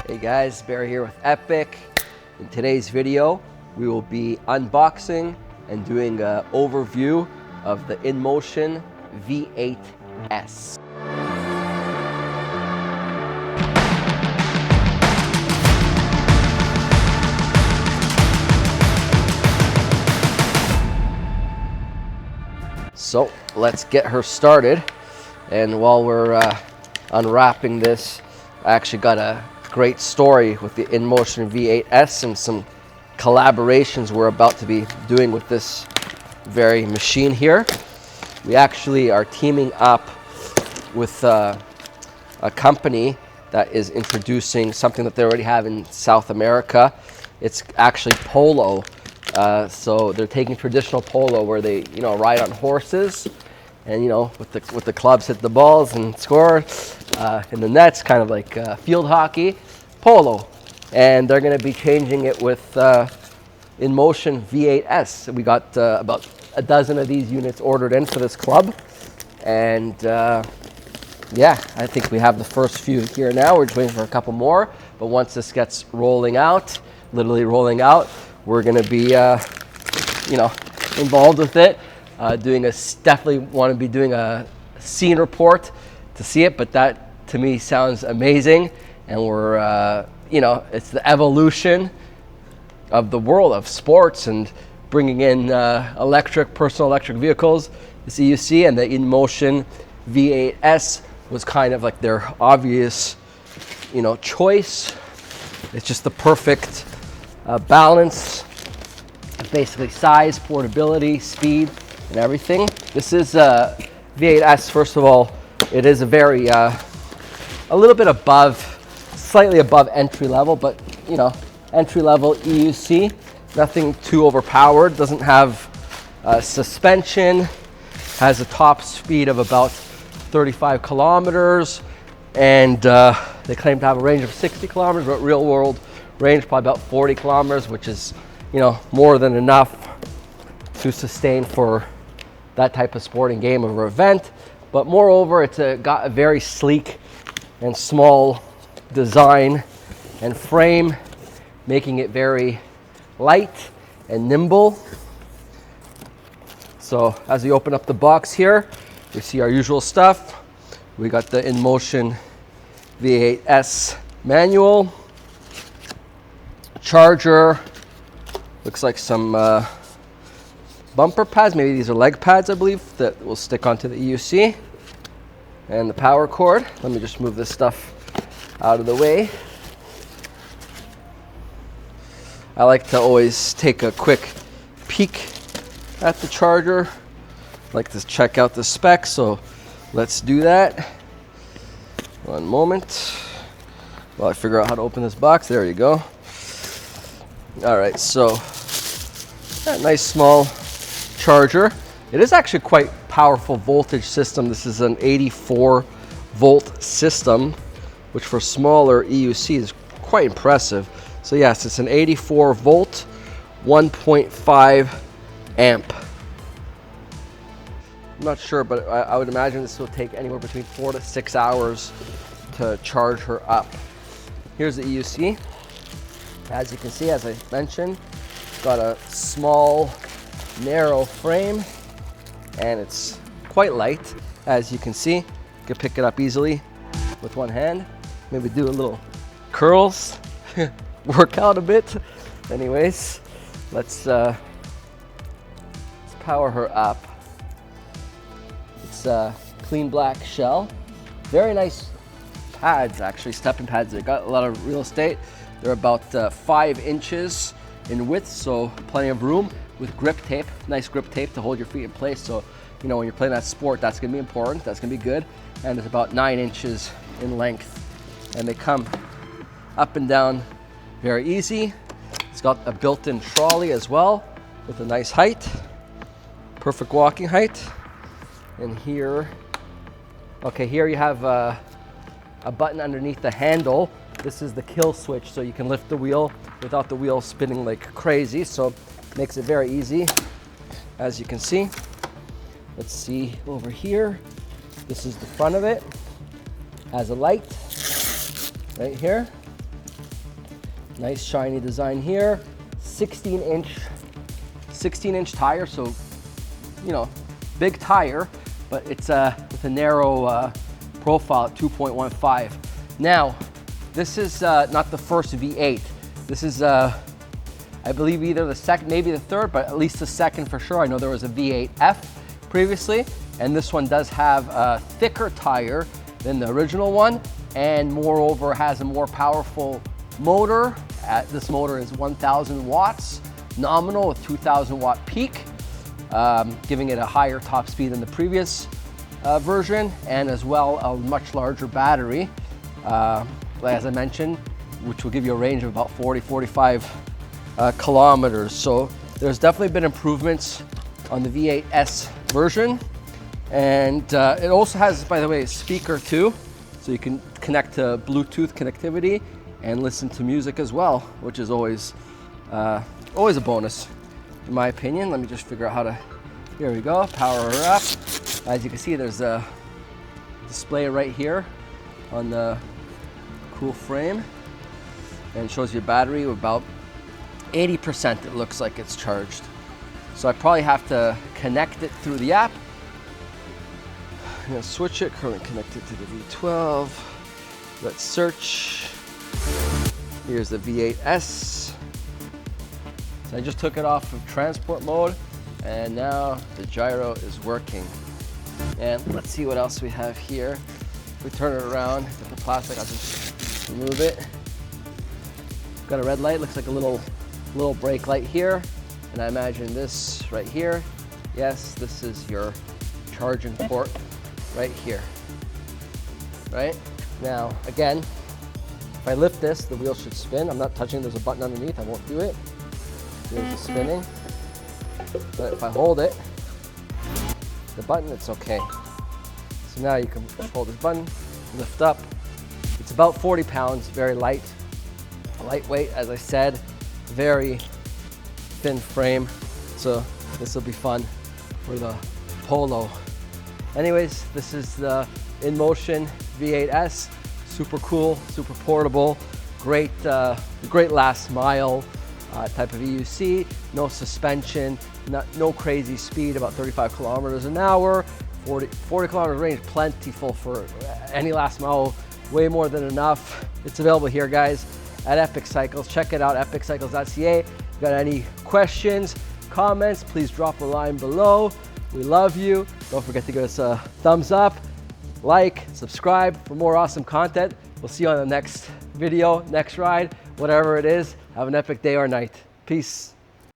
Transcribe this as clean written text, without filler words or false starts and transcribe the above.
Hey guys, Barry here with Epic. In today's video, we will be unboxing and doing an overview of the Inmotion V8S. So let's get her started. And while we're unwrapping this, I actually got a great story with the Inmotion V8S and some collaborations we're about to be doing with this very machine here. We actually are teaming up with a company that is introducing something that they already have in South America. It's actually polo. So they're taking traditional polo where they, ride on horses and, with the clubs hit the balls and score in the nets, kind of like field hockey, polo. And they're going to be changing it with Inmotion V8S. We got about a dozen of these units ordered in for this club. And yeah, I think we have the first few here now. We're just waiting for a couple more. But once this gets rolling out, literally rolling out, we're going to be, involved with it. Definitely want to be doing a scene report to see it, but that to me sounds amazing. And we're, it's the evolution of the world of sports and bringing in personal electric vehicles. The CUC and the Inmotion V8S was kind of like their obvious, choice. It's just the perfect balance, basically size, portability, speed, and everything. This is V8S. First of all, it is a very a little bit above, slightly above entry level, but entry level EUC. Nothing too overpowered. Doesn't have suspension. Has a top speed of about 35 kilometers, and they claim to have a range of 60 kilometers, but real world range probably about 40 kilometers, which is more than enough to sustain for that type of sporting game or event. But moreover, it's got a very sleek and small design and frame, making it very light and nimble. So as we open up the box here, we see our usual stuff. We got the Inmotion V8S manual, charger, looks like some bumper pads, maybe these are leg pads I believe, that will stick onto the EUC, and the power cord. Let me just move this stuff out of the way. I like to always take a quick peek at the charger. I like to check out the specs, so let's do that. One moment while I figure out how to open this box. There you go. All right, so that nice small charger. It is actually quite powerful voltage system. This is an 84 volt system, which for smaller EUC is quite impressive. So yes, it's an 84 volt, 1.5 amp. I'm not sure, but I would imagine this will take anywhere between 4 to 6 hours to charge her up. Here's the EUC. As you can see, as I mentioned, it's got a small, narrow frame, and it's quite light. As you can see, you can pick it up easily with one hand. Maybe do a little curls, work out a bit. Anyways, let's power her up. It's a clean black shell. Very nice pads, actually, stepping pads. They got a lot of real estate. They're about 5 inches in width, so plenty of room, with grip tape, nice grip tape to hold your feet in place. So, when you're playing that sport, that's gonna be important, that's gonna be good. And it's about 9 inches in length. And they come up and down very easy. It's got a built-in trolley as well, with a nice height, perfect walking height. And here, here you have a button underneath the handle. This is the kill switch, so you can lift the wheel without the wheel spinning like crazy. So makes it very easy, as you can see. Let's see over here. This is the front of it. Has a light right here. Nice shiny design here. 16-inch tire, so, you know, big tire, but it's with a narrow profile at 2.15. Now, this is not the first V8. This is, I believe, either the second, maybe the third, but at least the second for sure. I know there was a V8F previously, and this one does have a thicker tire than the original one, and moreover has a more powerful motor. This motor is 1,000 watts nominal with 2,000 watt peak, giving it a higher top speed than the previous version, and as well a much larger battery, as I mentioned, which will give you a range of about 40-45 kilometers. So there's definitely been improvements on the V8S version. And it also has, by the way, a speaker too, so you can connect to Bluetooth connectivity and listen to music as well, which is always a bonus, in my opinion. Let me just figure out how to, here we go, power her up. As you can see, there's a display right here on the cool frame, and it shows your battery with about 80%, it looks like it's charged. So I probably have to connect it through the app. I'm gonna switch it, currently connected to the V12. Let's search. Here's the V8S. So I just took it off of transport mode, and now the gyro is working. And let's see what else we have here. If we turn it around, get the plastic, I'll just remove it. Got a red light, looks like a little brake light here. And I imagine this right here. Yes, this is your charging port right here. Right? Now, again, if I lift this, the wheel should spin. I'm not touching, there's a button underneath, I won't do it. Here's the spinning. But if I hold it, the button, it's okay. So now you can hold this button, lift up. It's about 40 pounds, very lightweight, as I said, very thin frame. So this will be fun for the Polo. Anyways, this is the Inmotion V8S. Super cool, super portable, great last mile type of EUC. No suspension, no crazy speed, about 35 kilometers an hour, 40 kilometer range, plentiful for any last mile, way more than enough. It's available here, guys, at Epic Cycles. Check it out, epiccycles.ca. If you got any questions, comments, please drop a line below. We love you. Don't forget to give us a thumbs up, like, subscribe for more awesome content. We'll see you on the next video, next ride, whatever it is. Have an epic day or night. Peace.